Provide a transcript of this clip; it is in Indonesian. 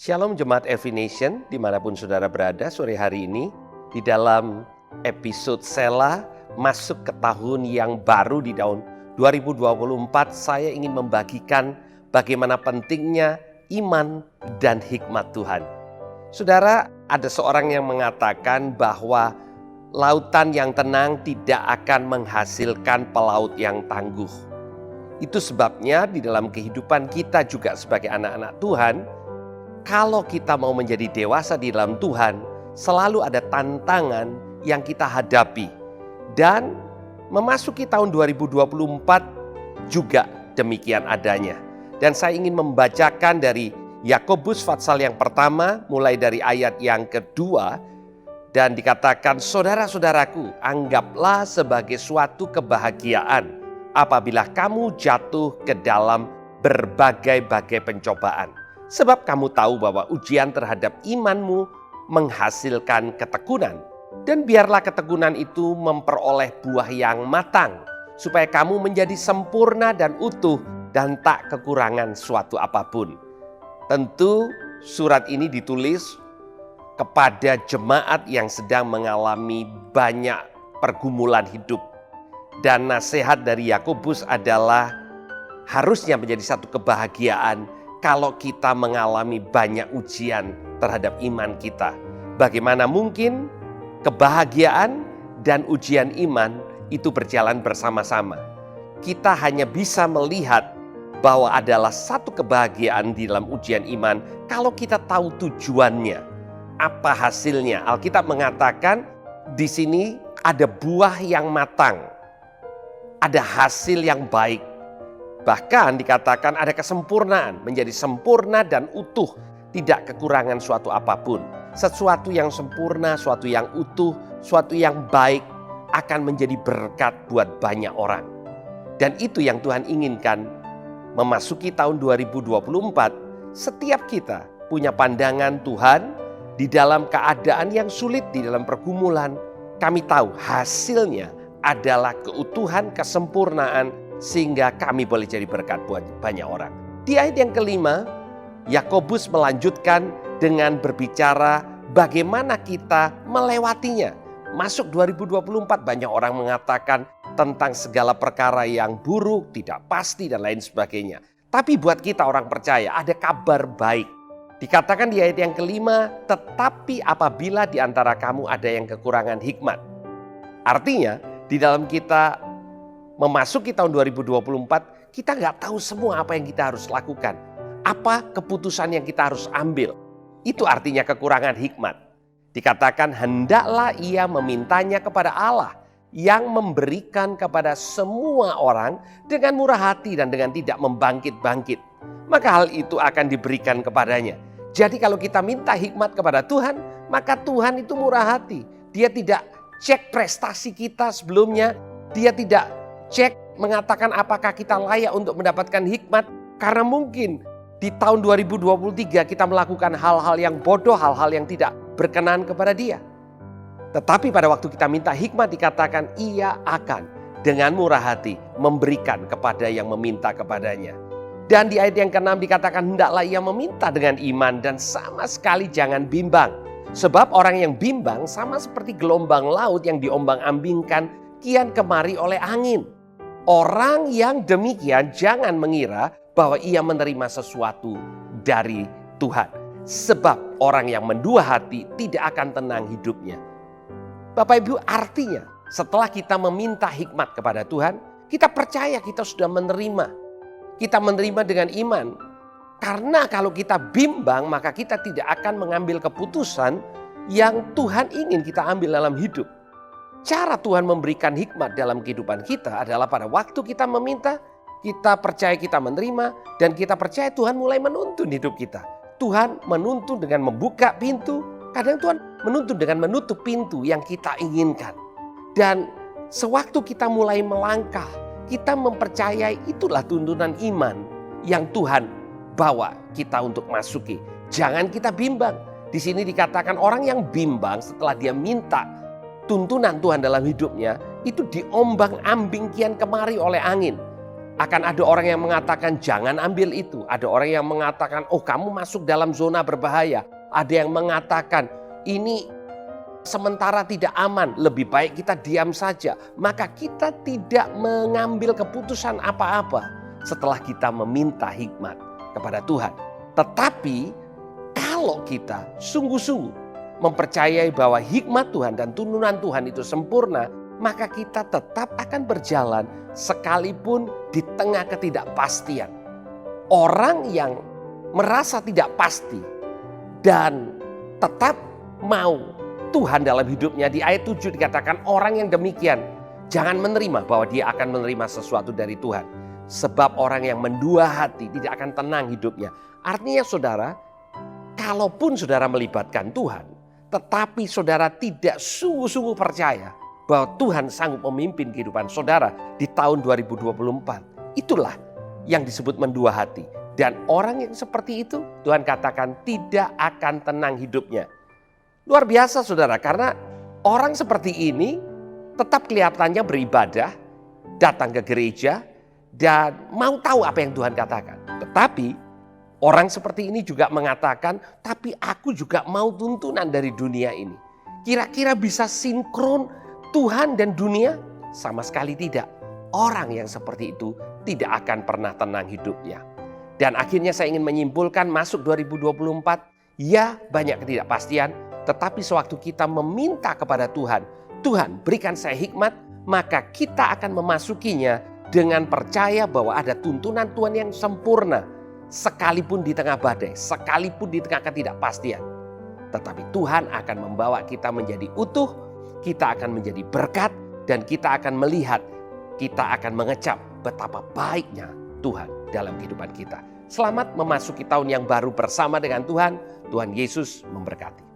Shalom Jemaat Every Nation, dimanapun saudara berada sore hari ini. Di dalam episode Sela masuk ke tahun yang baru di tahun 2024, saya ingin membagikan bagaimana pentingnya iman dan hikmat Tuhan. Saudara, ada seorang yang mengatakan bahwa lautan yang tenang tidak akan menghasilkan pelaut yang tangguh. Itu sebabnya di dalam kehidupan kita juga sebagai anak-anak Tuhan, kalau kita mau menjadi dewasa di dalam Tuhan, selalu ada tantangan yang kita hadapi. Dan memasuki tahun 2024 juga demikian adanya. Dan saya ingin membacakan dari Yakobus pasal yang pertama, mulai dari ayat yang kedua. Dan dikatakan, saudara-saudaraku, anggaplah sebagai suatu kebahagiaan apabila kamu jatuh ke dalam berbagai-bagai pencobaan. Sebab kamu tahu bahwa ujian terhadap imanmu menghasilkan ketekunan. Dan biarlah ketekunan itu memperoleh buah yang matang, supaya kamu menjadi sempurna dan utuh dan tak kekurangan suatu apapun. Tentu surat ini ditulis kepada jemaat yang sedang mengalami banyak pergumulan hidup. Dan nasihat dari Yakobus adalah harusnya menjadi satu kebahagiaan kalau kita mengalami banyak ujian terhadap iman kita. Bagaimana mungkin kebahagiaan dan ujian iman itu berjalan bersama-sama? Kita hanya bisa melihat bahwa adalah satu kebahagiaan di dalam ujian iman kalau kita tahu tujuannya. Apa hasilnya? Alkitab mengatakan di sini ada buah yang matang, ada hasil yang baik. Bahkan dikatakan ada kesempurnaan, menjadi sempurna dan utuh, tidak kekurangan suatu apapun. Sesuatu yang sempurna, suatu yang utuh, suatu yang baik akan menjadi berkat buat banyak orang. Dan itu yang Tuhan inginkan. Memasuki tahun 2024, setiap kita punya pandangan Tuhan di dalam keadaan yang sulit, di dalam pergumulan. Kami tahu hasilnya adalah keutuhan, kesempurnaan, sehingga kami boleh jadi berkat buat banyak orang. Di ayat yang kelima, Yakobus melanjutkan dengan berbicara bagaimana kita melewatinya. Masuk 2024 banyak orang mengatakan tentang segala perkara yang buruk, tidak pasti dan lain sebagainya. Tapi buat kita orang percaya ada kabar baik. Dikatakan di ayat yang kelima, tetapi apabila di antara kamu ada yang kekurangan hikmat. Artinya di dalam kita memasuki tahun 2024, kita nggak tahu semua apa yang kita harus lakukan. Apa keputusan yang kita harus ambil. Itu artinya kekurangan hikmat. Dikatakan hendaklah ia memintanya kepada Allah yang memberikan kepada semua orang dengan murah hati dan dengan tidak membangkit-bangkit. Maka hal itu akan diberikan kepadanya. Jadi kalau kita minta hikmat kepada Tuhan, maka Tuhan itu murah hati. Dia tidak cek prestasi kita sebelumnya. Dia tidak cek mengatakan apakah kita layak untuk mendapatkan hikmat. Karena mungkin di tahun 2023 kita melakukan hal-hal yang bodoh, hal-hal yang tidak berkenan kepada Dia. Tetapi pada waktu kita minta hikmat dikatakan ia akan dengan murah hati memberikan kepada yang meminta kepadanya. Dan di ayat yang ke-6 dikatakan hendaklah ia meminta dengan iman dan sama sekali jangan bimbang. Sebab orang yang bimbang sama seperti gelombang laut yang diombang-ambingkan kian kemari oleh angin. Orang yang demikian jangan mengira bahwa ia menerima sesuatu dari Tuhan. Sebab orang yang mendua hati tidak akan tenang hidupnya. Bapak Ibu, artinya setelah kita meminta hikmat kepada Tuhan, kita percaya kita sudah menerima. Kita menerima dengan iman. Karena kalau kita bimbang, maka kita tidak akan mengambil keputusan yang Tuhan ingin kita ambil dalam hidup. Cara Tuhan memberikan hikmat dalam kehidupan kita adalah pada waktu kita meminta, kita percaya kita menerima, dan kita percaya Tuhan mulai menuntun hidup kita. Tuhan menuntun dengan membuka pintu, kadang Tuhan menuntun dengan menutup pintu yang kita inginkan. Dan sewaktu kita mulai melangkah, kita mempercayai itulah tuntunan iman yang Tuhan bawa kita untuk masuki. Jangan kita bimbang. Di sini dikatakan orang yang bimbang setelah dia minta tuntunan Tuhan dalam hidupnya, itu diombang-ambing kian kemari oleh angin. Akan ada orang yang mengatakan jangan ambil itu. Ada orang yang mengatakan oh kamu masuk dalam zona berbahaya. Ada yang mengatakan ini sementara tidak aman, lebih baik kita diam saja. Maka kita tidak mengambil keputusan apa-apa setelah kita meminta hikmat kepada Tuhan. Tetapi kalau kita sungguh-sungguh mempercayai bahwa hikmat Tuhan dan tuntunan Tuhan itu sempurna, maka kita tetap akan berjalan sekalipun di tengah ketidakpastian. Orang yang merasa tidak pasti dan tetap mau Tuhan dalam hidupnya, di ayat 7 dikatakan orang yang demikian jangan menerima bahwa dia akan menerima sesuatu dari Tuhan. Sebab orang yang mendua hati tidak akan tenang hidupnya. Artinya saudara, kalaupun saudara melibatkan Tuhan, tetapi saudara tidak sungguh-sungguh percaya bahwa Tuhan sanggup memimpin kehidupan saudara di tahun 2024. Itulah yang disebut mendua hati. Dan orang yang seperti itu Tuhan katakan tidak akan tenang hidupnya. Luar biasa saudara, karena orang seperti ini tetap kelihatannya beribadah, datang ke gereja, dan mau tahu apa yang Tuhan katakan. Tetapi orang seperti ini juga mengatakan, tapi aku juga mau tuntunan dari dunia ini. Kira-kira bisa sinkron Tuhan dan dunia? Sama sekali tidak. Orang yang seperti itu tidak akan pernah tenang hidupnya. Dan akhirnya saya ingin menyimpulkan masuk 2024, ya banyak ketidakpastian. Tetapi sewaktu kita meminta kepada Tuhan, Tuhan berikan saya hikmat, maka kita akan memasukinya dengan percaya bahwa ada tuntunan Tuhan yang sempurna. Sekalipun di tengah badai, sekalipun di tengah ketidakpastian. Tetapi Tuhan akan membawa kita menjadi utuh, kita akan menjadi berkat, dan kita akan melihat, kita akan mengecap betapa baiknya Tuhan dalam kehidupan kita. Selamat memasuki tahun yang baru bersama dengan Tuhan. Tuhan Yesus memberkati.